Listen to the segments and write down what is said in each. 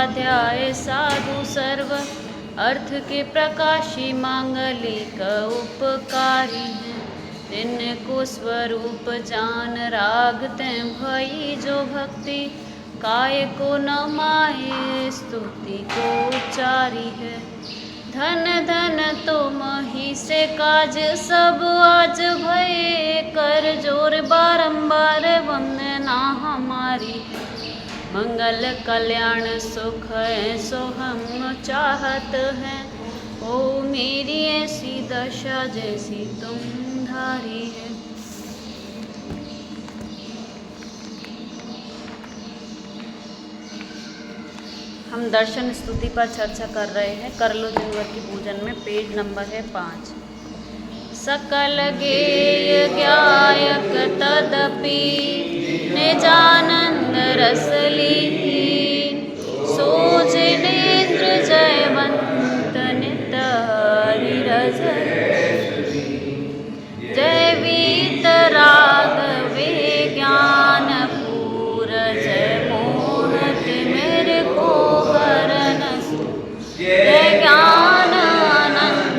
स्वाध्याय साधु सर्व अर्थ के प्रकाशी मांगलिक उपकारी हैं। तिनको स्वरूप जान राग तें भई जो भक्ति, काय को न माहे स्तुति को उच्चारी है। धन धन तुम ही से काज सब आज भये, कर जोर बारंबार वंदना हमारी। मंगल कल्याण सुख ऐसो हम चाहत हैं, ओ मेरी ऐसी दशा जैसी तुम धारी है। हम दर्शन स्तुति पर चर्चा कर रहे हैं। कर लो जिनवर की पूजन में पेज नंबर है 5। सकल गेय ज्ञायक तदपि निजानंद रस लीन, सो जिनेन्द्र जयवंत नित नीरज। जय वीतराग वे ज्ञान पूर, जय मोहत मेरे को हरन। जय ज्ञान अनंत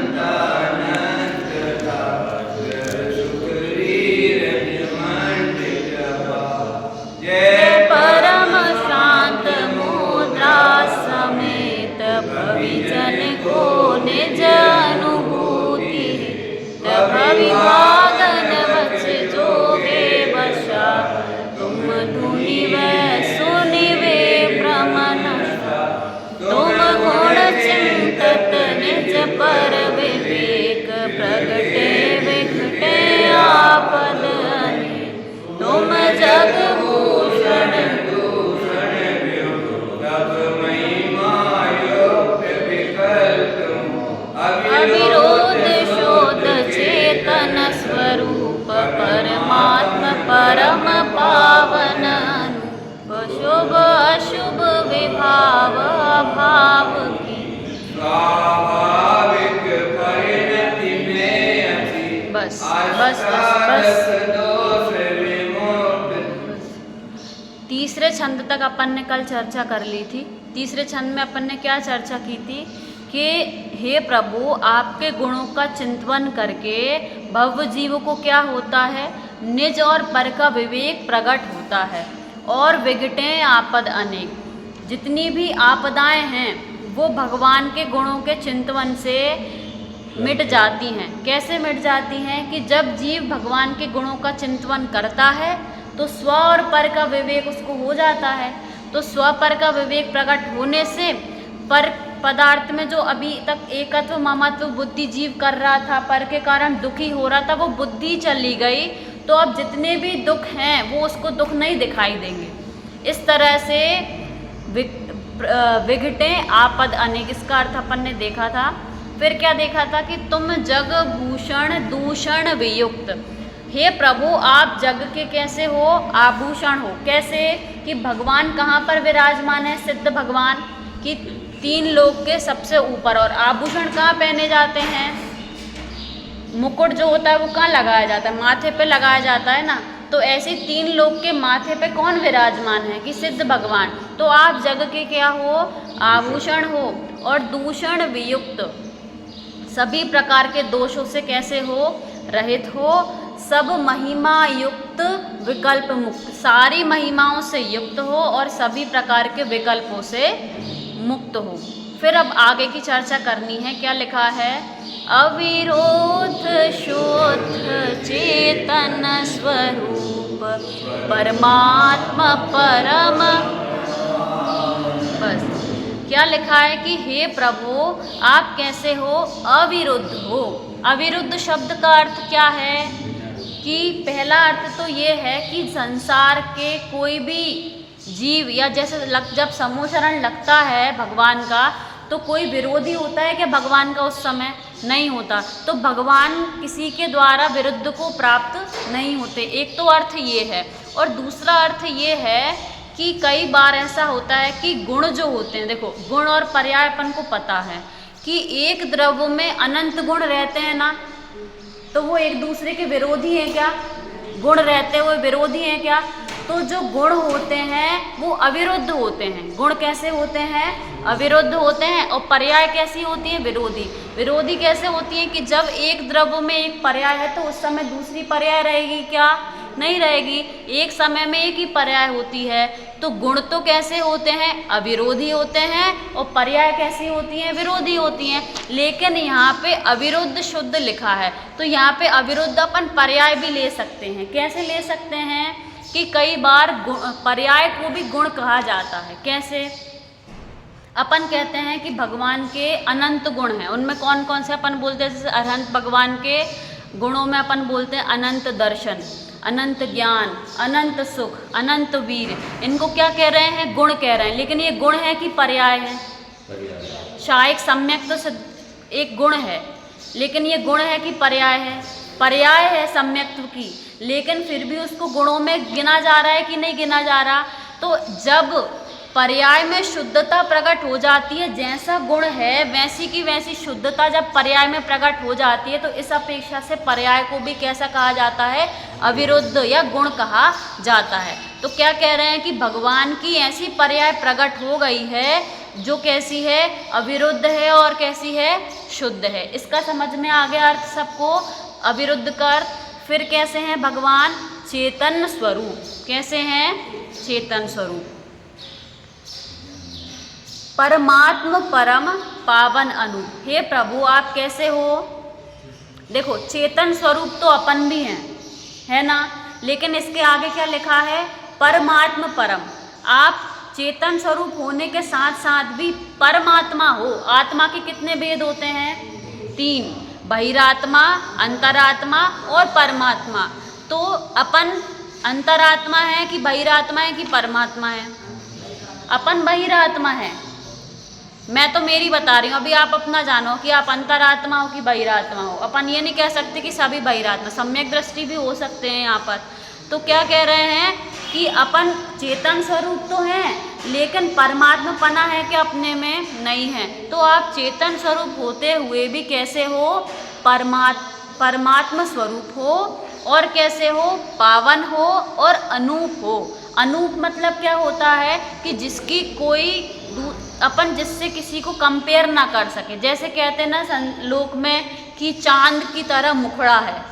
जय परम शांत मुद्रा समेत, भविजन को निज अनुभूति। भविभागन वच जोगे वशा, तुम धुनि वै सुनिवे भ्रमण। तुम गुण चिंतत निज पर विवेक, प्रगटे विघटे आपद अनेक। तुम जग भूषण अविरोध शोध चेतन स्वरूप, परमात्म परम पावन अनूप। शुभ अशुभ विभाव अभाव की, स्वाभाविक परिणति में अति। बस बस बस तीसरे छंद तक अपन ने कल चर्चा कर ली थी। तीसरे छंद में अपन ने क्या चर्चा की थी कि हे प्रभु, आपके गुणों का चिंतन करके भव जीव को क्या होता है, निज और पर का विवेक प्रकट होता है, और विघटें आपद अनेक। जितनी भी आपदाएं हैं वो भगवान के गुणों के चिंतन से मिट जाती हैं। कैसे मिट जाती हैं कि जब जीव भगवान के गुणों का चिंतन करता है तो स्व और पर का विवेक उसको हो जाता है। तो स्व पर का विवेक प्रकट होने से पर पदार्थ में जो अभी तक एकत्व ममत्व बुद्धि जीव कर रहा था, पर के कारण दुखी हो रहा था, वो बुद्धि चली गई। तो अब जितने भी दुख हैं वो उसको दुख नहीं दिखाई देंगे। इस तरह से विघटें आपद अनेक, इसका अर्थ अपन ने देखा था। फिर क्या देखा था कि तुम जग भूषण दूषण वियुक्त। हे प्रभु, आप जग के कैसे हो, आभूषण हो। कैसे कि भगवान कहाँ पर विराजमान है, सिद्ध भगवान की तीन लोक के सबसे ऊपर। और आभूषण कहाँ पहने जाते हैं, मुकुट जो होता है वो कहाँ लगाया जाता है, माथे पे लगाया जाता है ना। तो ऐसे तीन लोक के माथे पे कौन विराजमान है कि सिद्ध भगवान। तो आप जग के क्या हो, आभूषण हो। और दूषण वियुक्त, सभी प्रकार के दोषों से कैसे हो, रहित हो। सब महिमा युक्त विकल्प मुक्त, सारी महिमाओं से युक्त हो और सभी प्रकार के विकल्पों से मुक्त हो। फिर अब आगे की चर्चा करनी है। क्या लिखा है, अविरोध शोध चेतन स्वरूप, परमात्मा परम। बस क्या लिखा है कि हे प्रभु, आप कैसे हो, अविरुद्ध हो। अविरुद्ध शब्द का अर्थ क्या है कि पहला अर्थ तो ये है कि संसार के कोई भी जीव या जैसे जब समूचरण लगता है भगवान का, तो कोई विरोधी होता है कि भगवान का उस समय नहीं होता। तो भगवान किसी के द्वारा विरुद्ध को प्राप्त नहीं होते। एक तो अर्थ ये है। और दूसरा अर्थ ये है कि कई बार ऐसा होता है कि गुण जो होते हैं, देखो गुण और पर्याय अपन को पता है कि एक द्रव्य में अनंत गुण रहते हैं ना, तो वो एक दूसरे के विरोधी हैं क्या, गुण रहते हुए विरोधी हैं क्या। तो जो गुण होते हैं वो अविरुद्ध होते हैं। गुण कैसे होते हैं? अविरुद्ध होते हैं। और पर्याय कैसी होती है? विरोधी। विरोधी कैसे होती है कि जब एक द्रव्य में एक पर्याय है तो उस समय दूसरी पर्याय रहेगी क्या? नहीं रहेगी। एक समय में एक ही पर्याय होती है। तो गुण तो कैसे होते हैं? अविरोधी होते हैं। और पर्याय कैसी होती हैं? विरोधी होती हैं। लेकिन यहाँ पे अविरुद्ध शुद्ध लिखा है, तो यहाँ पे अविरुद्ध अपन पर्याय भी ले सकते हैं। कैसे ले सकते हैं कि कई बार पर्याय को भी गुण कहा जाता है। कैसे? अपन कहते हैं कि भगवान के अनंत गुण हैं। उनमें कौन कौन से अपन बोलते हैं? जैसे अनंत भगवान के गुणों में अपन बोलते हैं अनंत दर्शन, अनंत ज्ञान, अनंत सुख, अनंत वीर। इनको क्या कह रहे हैं? गुण कह रहे हैं। लेकिन ये गुण है कि पर्याय है? शायक सम्यक तो एक गुण है, लेकिन ये गुण है कि पर्याय है? पर्याय है सम्यक्त्व की, लेकिन फिर भी उसको गुणों में गिना जा रहा है कि नहीं गिना जा रहा? तो जब पर्याय में शुद्धता प्रकट हो जाती है, जैसा गुण है वैसी की वैसी शुद्धता जब पर्याय में प्रकट हो जाती है, तो इस अपेक्षा से पर्याय को भी कैसा कहा जाता है? अविरुद्ध या गुण कहा जाता है। तो क्या कह रहे हैं कि भगवान की ऐसी पर्याय प्रकट हो गई है जो कैसी है? अविरुद्ध है। और कैसी है? शुद्ध है। इसका समझ में आ गया अर्थ सबको? अविरुद्ध का अर्थ। फिर कैसे हैं भगवान? चेतन स्वरूप। कैसे हैं? चेतन स्वरूप। परमात्म परम पावन अनु। हे प्रभु आप कैसे हो? देखो चेतन स्वरूप तो अपन भी हैं, है ना? लेकिन इसके आगे क्या लिखा है? परमात्म परम। आप चेतन स्वरूप होने के साथ साथ भी परमात्मा हो। आत्मा के कितने भेद होते हैं? 3, बहिरात्मा, अंतरात्मा और परमात्मा। तो अपन अंतरात्मा है कि बहिरात्मा है कि परमात्मा है? अपन बहिरात्मा है। मैं तो मेरी बता रही हूँ, अभी आप अपना जानो कि आप अंतरात्मा हो कि बहिरात्मा हो। अपन ये नहीं कह सकते कि सभी बहिरात्मा, सम्यक दृष्टि भी हो सकते हैं यहाँ पर। तो क्या कह रहे हैं कि अपन चेतन स्वरूप तो हैं, लेकिन परमात्मपना है कि अपने में नहीं है। तो आप चेतन स्वरूप होते हुए भी कैसे हो? परमात्मा स्वरूप हो। और कैसे हो? पावन हो और अनूप हो। अनूप मतलब क्या होता है? कि जिसकी कोई अपन जिससे किसी को कंपेयर ना कर सके। जैसे कहते हैं ना लोक में कि चांद की तरह मुखड़ा है,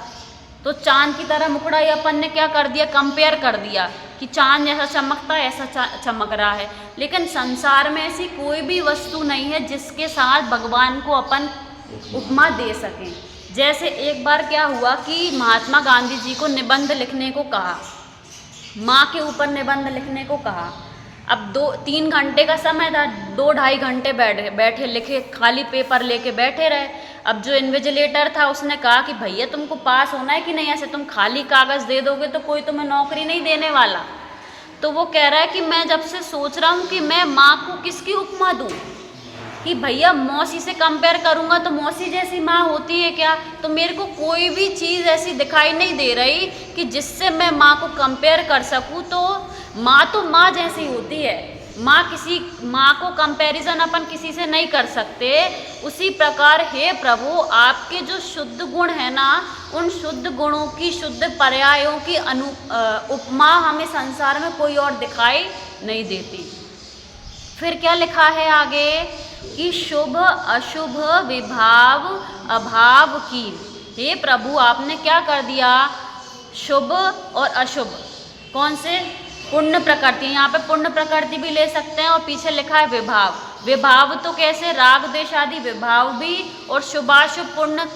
तो चांद की तरह मुखड़ा ये अपन ने क्या कर दिया? कंपेयर कर दिया कि चांद जैसा चमकता है ऐसा चमक रहा है। लेकिन संसार में ऐसी कोई भी वस्तु नहीं है जिसके साथ भगवान को अपन उपमा दे सकें। जैसे एक बार क्या हुआ कि महात्मा गांधी जी को निबंध लिखने को कहा, माँ के ऊपर निबंध लिखने को कहा। अब 2-3 घंटे का समय था, 2-2.5 घंटे बैठे लिखे, खाली पेपर लेके बैठे रहे। अब जो इन्विजिलेटर था उसने कहा कि भैया तुमको पास होना है कि नहीं, ऐसे तुम खाली कागज़ दे दोगे तो कोई तुम्हें नौकरी नहीं देने वाला। तो वो कह रहा है कि मैं जब से सोच रहा हूँ कि मैं माँ को किसकी उपमा दूँ, कि भैया मौसी से कंपेयर करूँगा तो मौसी जैसी माँ होती है क्या? तो मेरे को कोई भी चीज़ ऐसी दिखाई नहीं दे रही कि जिससे मैं माँ को कंपेयर कर सकूँ। तो माँ जैसी होती है। माँ को कंपैरिजन अपन किसी से नहीं कर सकते। उसी प्रकार हे प्रभु आपके जो शुद्ध गुण है ना, उन शुद्ध गुणों की, शुद्ध पर्यायों की उपमा हमें संसार में कोई और दिखाई नहीं देती। फिर क्या लिखा है आगे कि शुभ अशुभ विभाव अभाव की। हे प्रभु आपने क्या कर दिया? शुभ और अशुभ कौन से? पुण्य प्रकृति। यहाँ पे पुण्य प्रकृति भी ले सकते हैं। और पीछे लिखा है विभाव। विभाव तो कैसे? राग द्वेष आदि विभाव भी, और शुभाशुभ पुण्य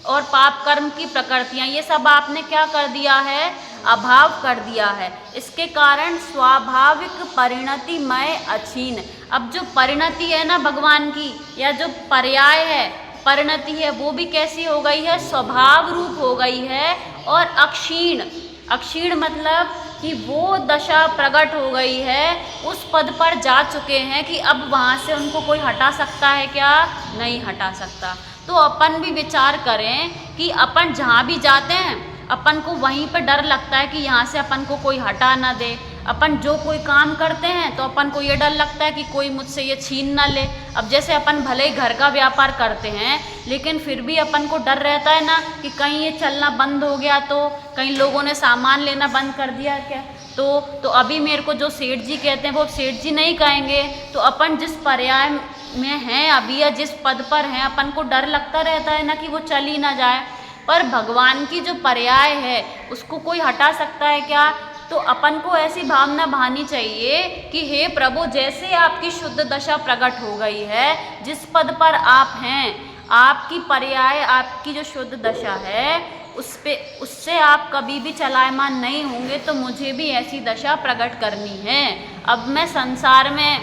और पाप कर्म की प्रकृतियाँ, ये सब आपने क्या कर दिया है? अभाव कर दिया है। इसके कारण स्वाभाविक परिणति मय अछीन। अब जो परिणति है ना भगवान की, या जो पर्याय है, परिणति है, वो भी कैसी हो गई है? स्वभाव रूप हो गई है। और अक्षीण, अक्षीण मतलब कि वो दशा प्रकट हो गई है, उस पद पर जा चुके हैं कि अब वहाँ से उनको कोई हटा सकता है क्या? नहीं हटा सकता। तो अपन भी विचार करें कि अपन जहाँ भी जाते हैं अपन को वहीं पर डर लगता है कि यहाँ से अपन को कोई हटा ना दे। अपन जो कोई काम करते हैं तो अपन को ये डर लगता है कि कोई मुझसे ये छीन ना ले। अब जैसे अपन भले ही घर का व्यापार करते हैं, लेकिन फिर भी अपन को डर रहता है ना कि कहीं ये चलना बंद हो गया तो, कहीं लोगों ने सामान लेना बंद कर दिया क्या, तो अभी मेरे को जो सेठ जी कहते हैं वो सेठ जी नहीं कहेंगे। तो अपन जिस पर्याय में हैं अभी या जिस पद पर हैं अपन को डर लगता रहता है ना कि वो चल ही ना जाए, पर भगवान की जो पर्याय है उसको कोई हटा सकता है क्या? तो अपन को ऐसी भावना भानी चाहिए कि हे प्रभु, जैसे आपकी शुद्ध दशा प्रकट हो गई है, जिस पद पर आप हैं, आपकी पर्याय, आपकी जो शुद्ध दशा है उससे आप कभी भी चलायमान नहीं होंगे, तो मुझे भी ऐसी दशा प्रकट करनी है। अब मैं संसार में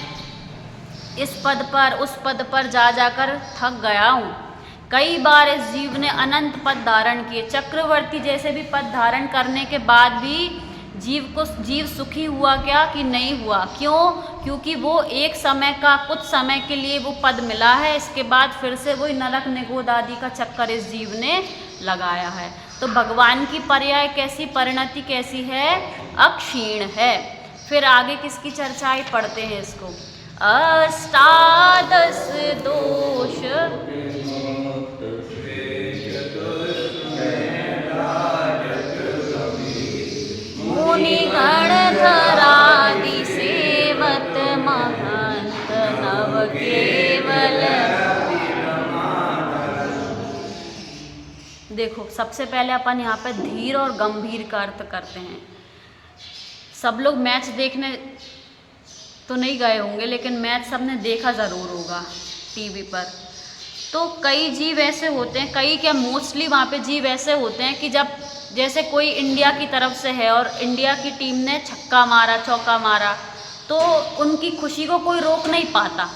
इस पद पर उस पद पर जा जाकर थक गया हूँ। कई बार इस जीव ने अनंत पद धारण किए, चक्रवर्ती जैसे भी पद धारण करने के बाद भी जीव सुखी हुआ क्या कि नहीं हुआ? क्यों? क्योंकि वो एक समय का, कुछ समय के लिए वो पद मिला है, इसके बाद फिर से वही नरक निगोद आदि का चक्कर इस जीव ने लगाया है। तो भगवान की पर्याय कैसी, परिणति कैसी है? अक्षीण है। फिर आगे किसकी चर्चाएं पढ़ते हैं इसको। अष्टादश दोष मुनि गण धरादि सेवत महंत नव केवल। देखो, सबसे पहले अपन यहाँ पे धीर और गंभीर का अर्थ करते हैं। सब लोग मैच देखने तो नहीं गए होंगे, लेकिन मैच सबने देखा ज़रूर होगा टीवी पर। तो कई जीव ऐसे होते हैं, कई क्या मोस्टली वहाँ पे जीव ऐसे होते हैं कि जब जैसे कोई इंडिया की तरफ से है और इंडिया की टीम ने छक्का मारा, चौका मारा, तो उनकी खुशी को कोई रोक नहीं पाता।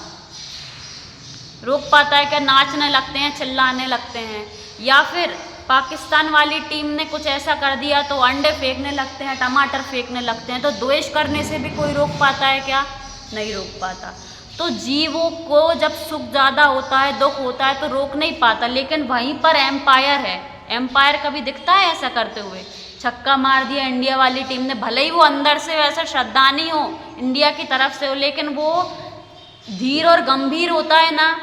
रोक पाता है क्या? नाचने लगते हैं, चिल्लाने लगते हैं। या फिर पाकिस्तान वाली टीम ने कुछ ऐसा कर दिया तो अंडे फेंकने लगते हैं, टमाटर फेंकने लगते हैं। तो द्वेष करने से भी कोई रोक पाता है क्या? नहीं रोक पाता। तो जीवों को जब सुख ज़्यादा होता है, दुख होता है, तो रोक नहीं पाता। लेकिन वहीं पर एम्पायर है, एम्पायर कभी दिखता है ऐसा करते हुए? छक्का मार दिया इंडिया वाली टीम ने, भले ही वो अंदर से वैसा श्रद्धा नहीं हो, इंडिया की तरफ से हो, लेकिन वो धीर और गंभीर होता है ना।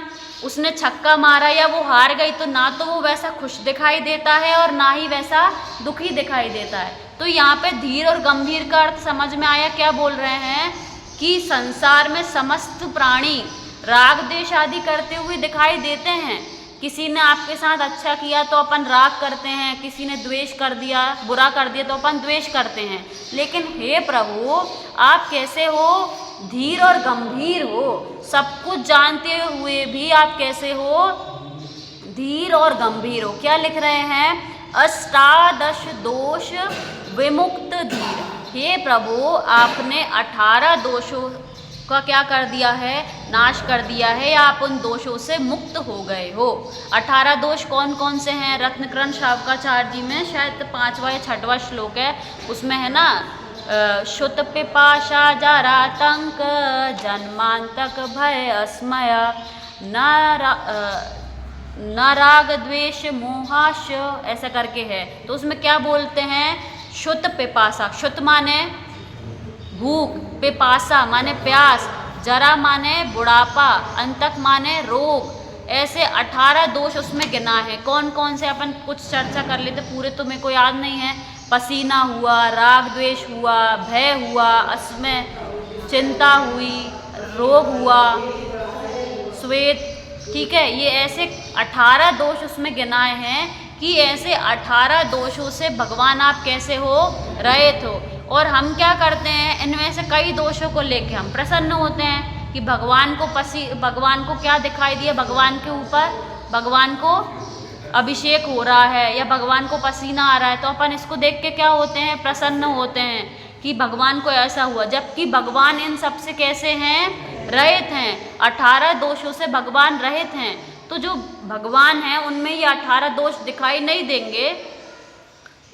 उसने छक्का मारा या वो हार गई तो ना तो वो वैसा खुश दिखाई देता है और ना ही वैसा दुखी दिखाई देता है। तो यहाँ पे धीर और गंभीर का अर्थ समझ में आया? क्या बोल रहे हैं कि संसार में समस्त प्राणी राग द्वेष आदि करते हुए दिखाई देते हैं। किसी ने आपके साथ अच्छा किया तो अपन राग करते हैं, किसी ने द्वेष कर दिया, बुरा कर दिया तो अपन द्वेष करते हैं। लेकिन हे प्रभु, आप कैसे हो? धीर और गंभीर हो। सब कुछ जानते हुए भी आप कैसे हो? धीर और गंभीर हो। क्या लिख रहे हैं? अष्टादश दोष विमुक्त धीर। हे प्रभु, आपने 18 दोषों का क्या कर दिया है? नाश कर दिया है, या आप उन दोषों से मुक्त हो गए हो। 18 दोष कौन कौन से हैं? रत्नकरण शावकाचार्य जी में शायद 5वां या 6वां श्लोक है, उसमें है ना, शुत पिपाशा जरातंक जन्मांतक भय अस्मय न राग द्वेष मोहाश, ऐसा करके है। तो उसमें क्या बोलते हैं? शुत पिपासा, शुत माने भूख, पिपासा माने प्यास, जरा माने बुढ़ापा, अंतक माने रोग। ऐसे 18 दोष उसमें गिना है। कौन कौन से अपन कुछ चर्चा कर लेते, पूरे तो मेरे को याद नहीं है। पसीना हुआ, राग द्वेष हुआ, भय हुआ, अस्मय चिंता हुई, रोग हुआ, श्वेत, ठीक है। ये ऐसे 18 दोष उसमें गिनाए हैं कि ऐसे 18 दोषों से भगवान आप कैसे हो? रहित हो। और हम क्या करते हैं? इनमें से कई दोषों को लेके हम प्रसन्न होते हैं कि भगवान को क्या दिखाई दिया? भगवान के ऊपर, भगवान को अभिषेक हो रहा है या भगवान को पसीना आ रहा है, तो अपन इसको देख के क्या होते हैं? प्रसन्न होते हैं कि भगवान को ऐसा हुआ। जबकि भगवान इन सब से कैसे हैं? रहित हैं। 18 दोषों से भगवान रहित हैं। तो जो भगवान हैं उनमें ये 18 दोष दिखाई नहीं देंगे,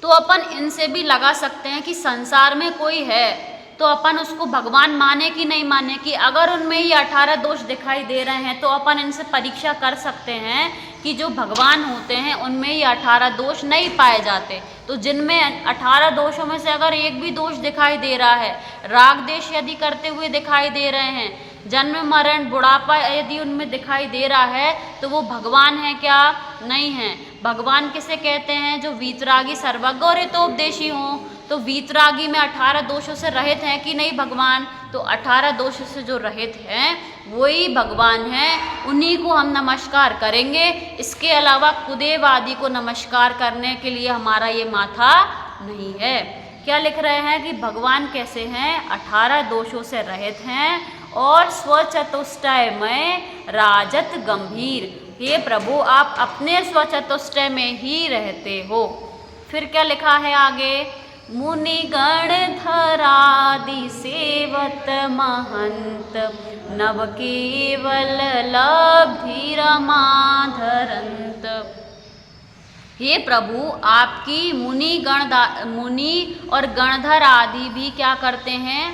तो अपन इनसे भी लगा सकते हैं कि संसार में कोई है, तो अपन उसको भगवान माने कि नहीं माने। कि अगर उनमें ये 18 दोष दिखाई दे रहे हैं तो अपन इनसे परीक्षा कर सकते हैं कि जो भगवान होते हैं उनमें ये 18 दोष नहीं पाए जाते। तो जिनमें 18 दोषों में से अगर एक भी दोष दिखाई दे रहा है, राग द्वेष यदि करते हुए दिखाई दे रहे हैं, जन्म मरण बुढ़ापा यदि उनमें दिखाई दे रहा है, तो वो भगवान है क्या? नहीं है। भगवान किसे कहते हैं? जो वीतरागी सर्वज्ञ और हितोपदेशी हों। तो तो वीतरागी में 18 दोषों से रहित हैं कि नहीं भगवान? तो 18 दोषों से जो रहित हैं वही भगवान हैं, उन्हीं को हम नमस्कार करेंगे। इसके अलावा कुदेव आदि को नमस्कार करने के लिए हमारा ये माथा नहीं है। क्या लिख रहे हैं कि भगवान कैसे हैं? 18 दोषों से रहित हैं और स्वचतुष्टय में राजत गंभीर। हे प्रभु, आप अपने स्वचतुष्टय में ही रहते हो। फिर क्या लिखा है आगे? मुनिगण धरादि सेवत महंत, नव केवल लब्धि रमाधरंत। हे प्रभु, आपकी मुनि और गणधर आदि भी क्या करते हैं?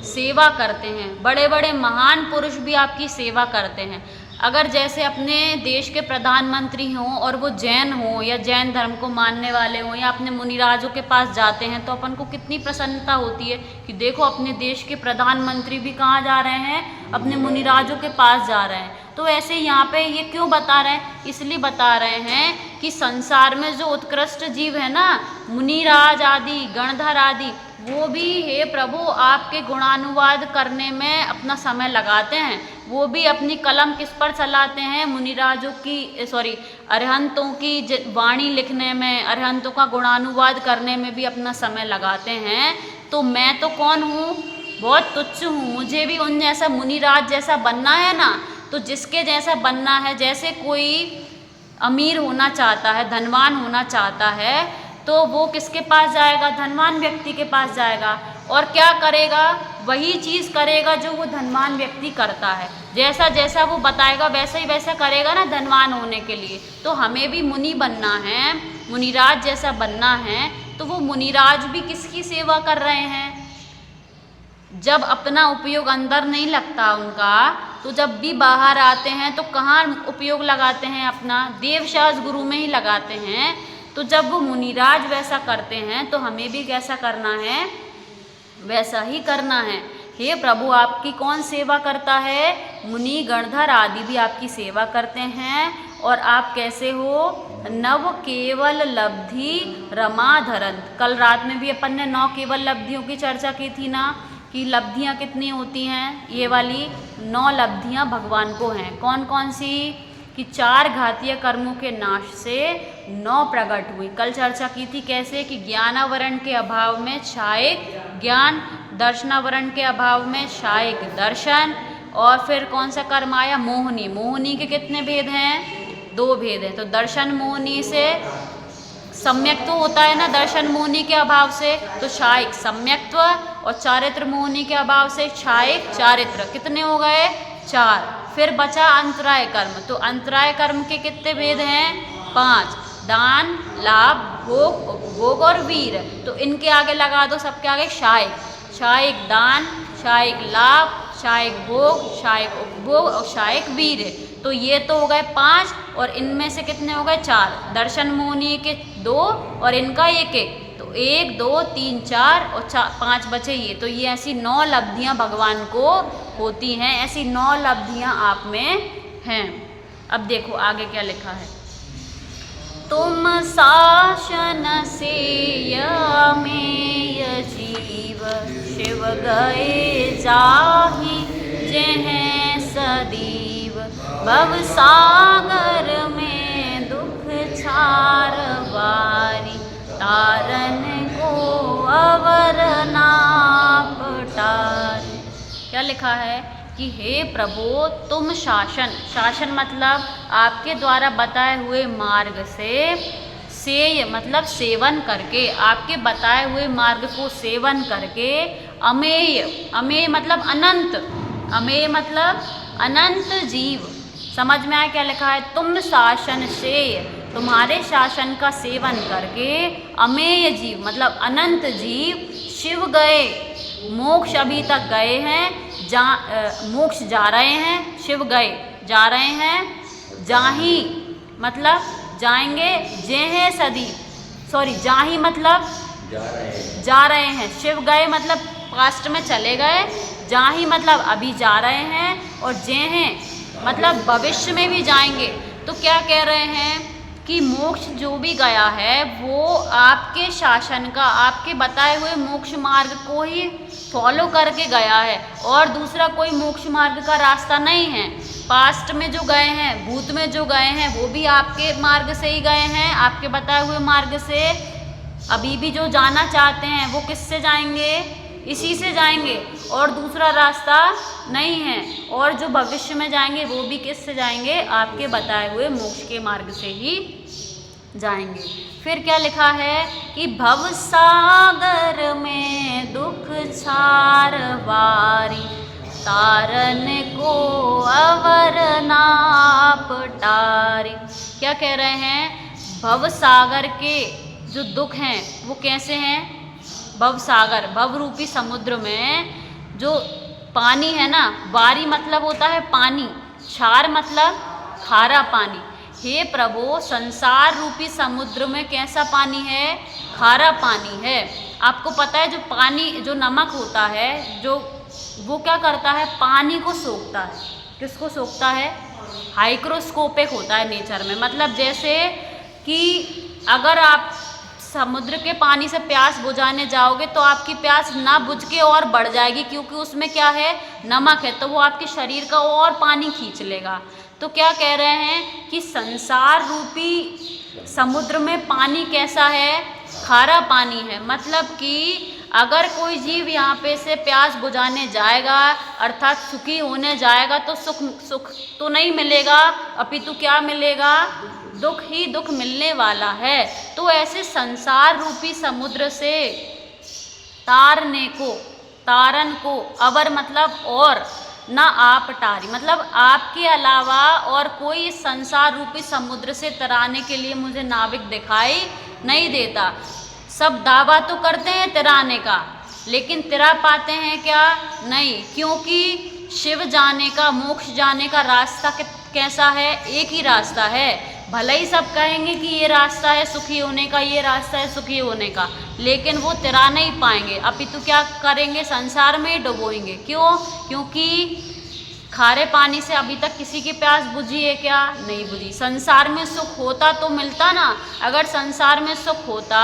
सेवा करते हैं। बड़े बड़े महान पुरुष भी आपकी सेवा करते हैं। अगर जैसे अपने देश के प्रधानमंत्री हों और वो जैन हों या जैन धर्म को मानने वाले हों या अपने मुनिराजों के पास जाते हैं तो अपन को कितनी प्रसन्नता होती है कि देखो अपने देश के प्रधानमंत्री भी कहाँ जा रहे हैं? अपने मुनिराजों के पास जा रहे हैं। तो ऐसे यहाँ पे ये क्यों बता रहे हैं? इसलिए बता रहे हैं कि संसार में जो उत्कृष्ट जीव है ना, मुनिराज आदि, गणधर आदि, वो भी हे प्रभु आपके गुणानुवाद करने में अपना समय लगाते हैं। वो भी अपनी कलम किस पर चलाते हैं? मुनिराजों की अरहंतों की वाणी लिखने में, अरहंतों का गुणानुवाद करने में भी अपना समय लगाते हैं। तो मैं तो कौन हूँ? बहुत तुच्छ हूँ। मुझे भी उन जैसा मुनिराज जैसा बनना है ना। तो जिसके जैसा बनना है, जैसे कोई अमीर होना चाहता है, धनवान होना चाहता है, तो वो किसके पास जाएगा? धनवान व्यक्ति के पास जाएगा। और क्या करेगा? वही चीज़ करेगा जो वो धनवान व्यक्ति करता है। जैसा जैसा वो बताएगा वैसा ही वैसा करेगा ना धनवान होने के लिए। तो हमें भी मुनि बनना है, मुनिराज जैसा बनना है। तो वो मुनिराज भी किसकी सेवा कर रहे हैं? जब अपना उपयोग अंदर नहीं लगता उनका, तो जब भी बाहर आते हैं तो कहाँ उपयोग लगाते हैं? अपना देवशास गुरु में ही लगाते हैं। तो जब वो मुनिराज वैसा करते हैं तो हमें भी कैसा करना है? वैसा ही करना है। हे प्रभु, आपकी कौन सेवा करता है? मुनि गणधर आदि भी आपकी सेवा करते हैं। और आप कैसे हो? नव केवल लब्धि रमाधरंत। कल रात में भी अपन ने 9 केवल लब्धियों की चर्चा की थी ना, कि लब्धियाँ कितनी होती हैं? ये वाली 9 लब्धियाँ भगवान को हैं। कौन कौन सी? कि 4 घातीय कर्मों के नाश से 9 प्रकट हुई। कल चर्चा की थी कैसे? कि ज्ञानावरण के अभाव में क्षायिक ज्ञान, दर्शनावरण के अभाव में क्षायिक दर्शन, और फिर कौन सा कर्म आया? मोहनी। मोहनी के कितने भेद हैं? 2 भेद हैं। तो दर्शन मोहनी से सम्यक्त्व होता है ना, दर्शन मोहनी के अभाव से तो क्षायिक सम्यक्त्व, और चारित्र मोहनी के अभाव से क्षायिक चारित्र। कितने हो गए? 4। फिर बचा अंतराय कर्म। तो अंतराय कर्म के कितने भेद हैं? 5। दान, लाभ, भोग, उपभोग और वीर। तो इनके आगे लगा दो, सबके आगे क्षायिक। क्षायिक दान, क्षायिक लाभ, क्षायिक भोग, क्षायिक उपभोग और क्षायिक वीर। तो ये तो हो गए 5, और इनमें से कितने हो गए? 4। दर्शन मोहनी के 2 और इनका 1-1। तो 1, 2, 3, 4 और 5 बचे ये। तो ये ऐसी 9 लब्धियाँ भगवान को होती हैं। ऐसी 9 लब्धियाँ आप में हैं। अब देखो आगे क्या लिखा है। तुम शासन से यमेय जीव, शिव गए जाहि जेह सदीव। भव सागर में दुख छार वारी, तारन को अवर ना पटारी। क्या लिखा है? कि हे प्रभु, तुम शासन, शासन मतलब आपके द्वारा बताए हुए मार्ग से मतलब सेवन करके, आपके बताए हुए मार्ग को सेवन करके, अमेय, अमेय मतलब अनंत, अमेय मतलब अनंत जीव। समझ में आया क्या लिखा है? तुम शासन से, तुम्हारे शासन का सेवन करके, अमेय जीव मतलब अनंत जीव, शिव गए, मोक्ष अभी तक गए हैं, मोक्ष जा रहे हैं, शिव गए जा रहे हैं, जाही मतलब जाएंगे, जेह सदी जाही मतलब जा रहे हैं, शिव गए मतलब पास्ट में चले गए, जाही मतलब अभी जा रहे हैं, और जेह मतलब भविष्य में भी जाएंगे। तो क्या कह रहे हैं कि मोक्ष जो भी गया है वो आपके शासन का, आपके बताए हुए मोक्ष मार्ग को ही फॉलो करके गया है और दूसरा कोई मोक्ष मार्ग का रास्ता नहीं है। पास्ट में जो गए हैं, भूत में जो गए हैं, वो भी आपके मार्ग से ही गए हैं, आपके बताए हुए मार्ग से। अभी भी जो जाना चाहते हैं वो किससे जाएंगे? इसी से जाएंगे और दूसरा रास्ता नहीं है। और जो भविष्य में जाएंगे वो भी किससे जाएंगे? आपके बताए हुए मोक्ष के मार्ग से ही जाएंगे। फिर क्या लिखा है कि भव सागर में दुख छार वारी, तारन को अवर नाप टारी। क्या कह रहे हैं? भव सागर के जो दुख हैं वो कैसे हैं? भव सागर, भव रूपी समुद्र में जो पानी है ना, वारी मतलब होता है पानी, क्षार मतलब खारा पानी। हे प्रभु, संसार रूपी समुद्र में कैसा पानी है? खारा पानी है। आपको पता है जो पानी, जो नमक होता है, जो वो क्या करता है? पानी को सोखता है। किसको सोखता है? हाइग्रोस्कोपिक होता है नेचर में। मतलब जैसे कि अगर आप समुद्र के पानी से प्यास बुझाने जाओगे तो आपकी प्यास ना बुझ के और बढ़ जाएगी, क्योंकि उसमें क्या है? नमक है, तो वो आपके शरीर का और पानी खींच लेगा। तो क्या कह रहे हैं कि संसार रूपी समुद्र में पानी कैसा है? खारा पानी है। मतलब कि अगर कोई जीव यहाँ पे से प्यास बुझाने जाएगा, अर्थात सुखी होने जाएगा, तो सुख तो नहीं मिलेगा, अपितु क्या मिलेगा? दुख ही दुख मिलने वाला है। तो ऐसे संसार रूपी समुद्र से तारने को, तारन को, अवर मतलब और, ना आप टारी मतलब आपके अलावा और कोई संसार रूपी समुद्र से तराने के लिए मुझे नाविक दिखाई नहीं देता। सब दावा तो करते हैं तिराने का, लेकिन तिरा पाते हैं क्या? नहीं, क्योंकि शिव जाने का, मोक्ष जाने का रास्ता कैसा है? एक ही रास्ता है। भले ही सब कहेंगे कि ये रास्ता है सुखी होने का, ये रास्ता है सुखी होने का, लेकिन वो तिरा नहीं पाएंगे, अपितु क्या करेंगे? संसार में ही डुबोएंगे। क्यों? क्योंकि खारे पानी से अभी तक किसी की प्यास बुझी है क्या? नहीं बुझी। संसार में सुख होता तो मिलता ना। अगर संसार में सुख होता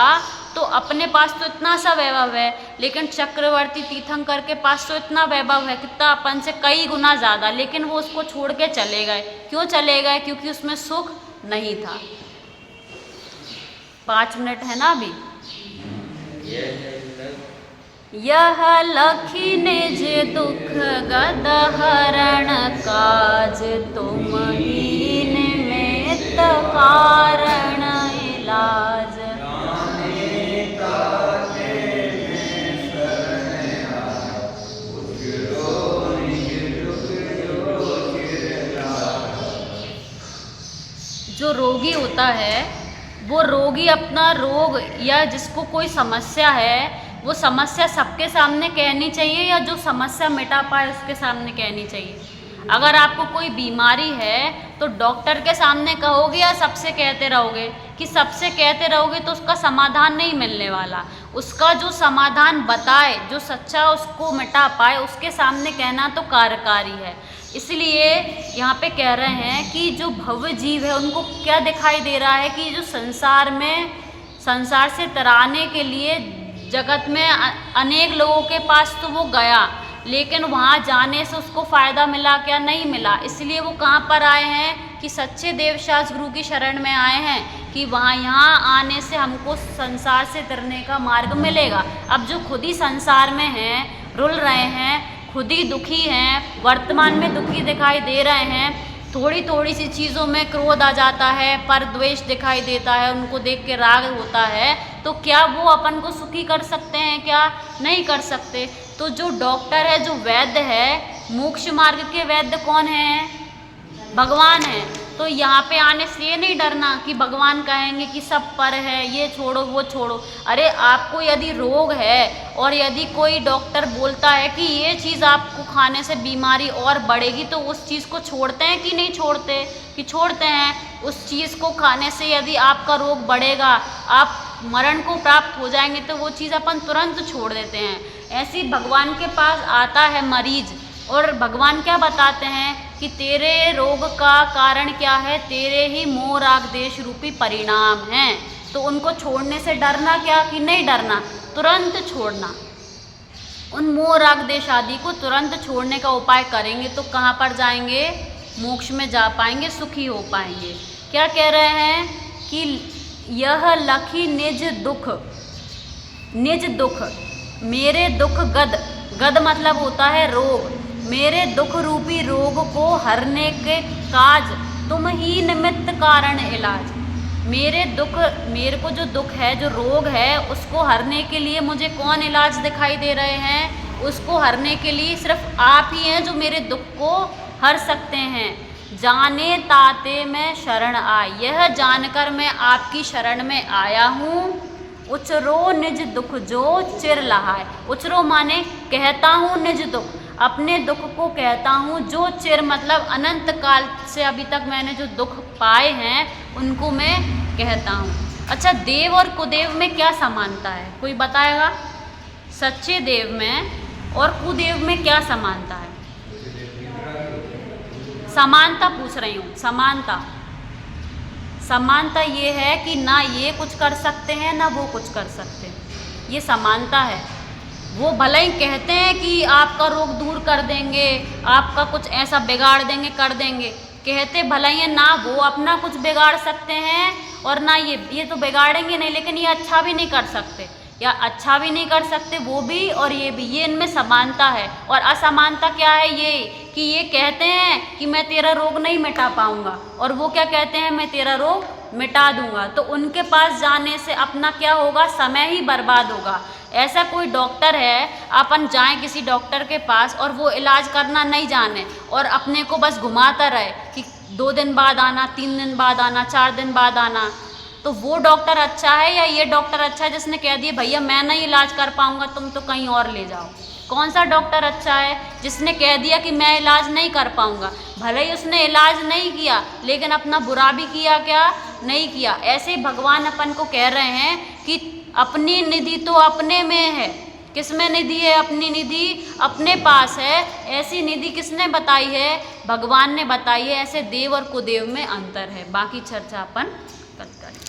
तो अपने पास तो इतना सा वैभव है, लेकिन चक्रवर्ती तीर्थंकर के पास तो इतना वैभव है, कितना अपन से कई गुना ज़्यादा, लेकिन वो उसको छोड़ के चले गए। क्यों चले गए? क्योंकि उसमें सुख नहीं था। 5 मिनट है ना अभी। यह लखी निज दुख गद हरण काज, तुम ही निमित्त कारण इलाज। जो रोगी होता है वो रोगी अपना रोग या जिसको कोई समस्या है वो समस्या सबके सामने कहनी चाहिए या जो समस्या मिटा पाए उसके सामने कहनी चाहिए? अगर आपको कोई बीमारी है तो डॉक्टर के सामने कहोगे या सबसे कहते रहोगे? कि सबसे कहते रहोगे तो उसका समाधान नहीं मिलने वाला। उसका जो समाधान बताए, जो सच्चा उसको मिटा पाए, उसके सामने कहना तो कार्यकारी है। इसलिए यहाँ पे कह रहे हैं कि जो भव्य जीव है उनको क्या दिखाई दे रहा है कि जो संसार में, संसार से तराने के लिए जगत में अनेक लोगों के पास तो वो गया, लेकिन वहाँ जाने से उसको फ़ायदा मिला क्या? नहीं मिला। इसलिए वो कहाँ पर आए हैं? कि सच्चे देवशास्त्र गुरु की शरण में आए हैं कि वहाँ यहाँ आने से हमको संसार से तरने का मार्ग मिलेगा। अब जो खुद ही संसार में हैं, रुल रहे हैं, खुद ही दुखी हैं, वर्तमान में दुखी दिखाई दे रहे हैं, थोड़ी थोड़ी सी चीज़ों में क्रोध आ जाता है, पर द्वेष दिखाई देता है, उनको देख के राग होता है, तो क्या वो अपन को सुखी कर सकते हैं क्या? नहीं कर सकते। तो जो डॉक्टर है, जो वैद्य है, मोक्ष मार्ग के वैद्य कौन है? भगवान है। तो यहाँ पे आने से ये नहीं डरना कि भगवान कहेंगे कि सब पर है, ये छोड़ो वो छोड़ो। अरे आपको यदि रोग है और यदि कोई डॉक्टर बोलता है कि ये चीज़ आपको खाने से बीमारी और बढ़ेगी, तो उस चीज़ को छोड़ते हैं कि नहीं छोड़ते? कि छोड़ते हैं। उस चीज़ को खाने से यदि आपका रोग बढ़ेगा, आप मरण को प्राप्त हो जाएंगे, तो वो चीज़ अपन तुरंत छोड़ देते हैं। ऐसी भगवान के पास आता है मरीज और भगवान क्या बताते हैं कि तेरे रोग का कारण क्या है, तेरे ही मोह राग देश रूपी परिणाम हैं। तो उनको छोड़ने से डरना क्या कि नहीं डरना, तुरंत छोड़ना। उन मोह राग देश आदि को तुरंत छोड़ने का उपाय करेंगे तो कहाँ पर जाएंगे, मोक्ष में जा पाएंगे, सुखी हो पाएंगे। क्या कह रहे हैं कि यह लखी निज दुख, निज दुख मेरे दुख गद, गद मतलब होता है रोग, मेरे दुख रूपी रोग को हरने के काज तुम ही निमित्त कारण इलाज। मेरे दुख, मेरे को जो दुख है, जो रोग है, उसको हरने के लिए मुझे कौन इलाज दिखाई दे रहे हैं, उसको हरने के लिए सिर्फ आप ही हैं जो मेरे दुख को हर सकते हैं। जाने ताते मैं शरण आई, यह जानकर मैं आपकी शरण में आया हूँ। उचरो निज दुख जो चिर लहाय, उचरो माने कहता हूँ निज दुख, अपने दुख को कहता हूँ, जो चिर मतलब अनंत काल से अभी तक मैंने जो दुख पाए हैं उनको मैं कहता हूँ। अच्छा, देव और कुदेव में क्या समानता है, कोई बताएगा? सच्चे देव में और कुदेव में क्या समानता है? समानता पूछ रही हूँ, समानता। समानता ये है कि ना ये कुछ कर सकते हैं ना वो कुछ कर सकते हैं, ये समानता है। वो भले ही कहते हैं कि आपका रोग दूर कर देंगे, आपका कुछ ऐसा बिगाड़ देंगे, कर देंगे, कहते भले ही है, ना वो अपना कुछ बिगाड़ सकते हैं और ना ये तो बिगाड़ेंगे नहीं, लेकिन ये अच्छा भी नहीं कर सकते, या अच्छा भी नहीं कर सकते वो भी और ये भी, ये इनमें समानता है। और असमानता क्या है, ये कि ये कहते हैं कि मैं तेरा रोग नहीं मिटा पाऊंगा और वो क्या कहते हैं, मैं तेरा रोग मिटा दूंगा। तो उनके पास जाने से अपना क्या होगा, समय ही बर्बाद होगा। ऐसा कोई डॉक्टर है, अपन जाएं किसी डॉक्टर के पास और वो इलाज करना नहीं जाने और अपने को बस घुमाता रहे कि 2 दिन बाद आना, 3 दिन बाद आना, 4 दिन बाद आना, तो वो डॉक्टर अच्छा है या ये डॉक्टर अच्छा है जिसने कह दिया भैया मैं नहीं इलाज कर पाऊंगा, तुम तो कहीं और ले जाओ? कौन सा डॉक्टर अच्छा है जिसने कह दिया कि मैं इलाज नहीं कर पाऊंगा? भले ही उसने इलाज नहीं किया लेकिन अपना बुरा भी किया क्या, नहीं किया। ऐसे भगवान अपन को कह रहे हैं कि अपनी निधि तो अपने में है। किसमें निधि है? अपनी निधि अपने पास है। ऐसी निधि किसने बताई है? भगवान ने बताई है। ऐसे देव और कुदेव में अंतर है। बाकी चर्चा अपन कल करें।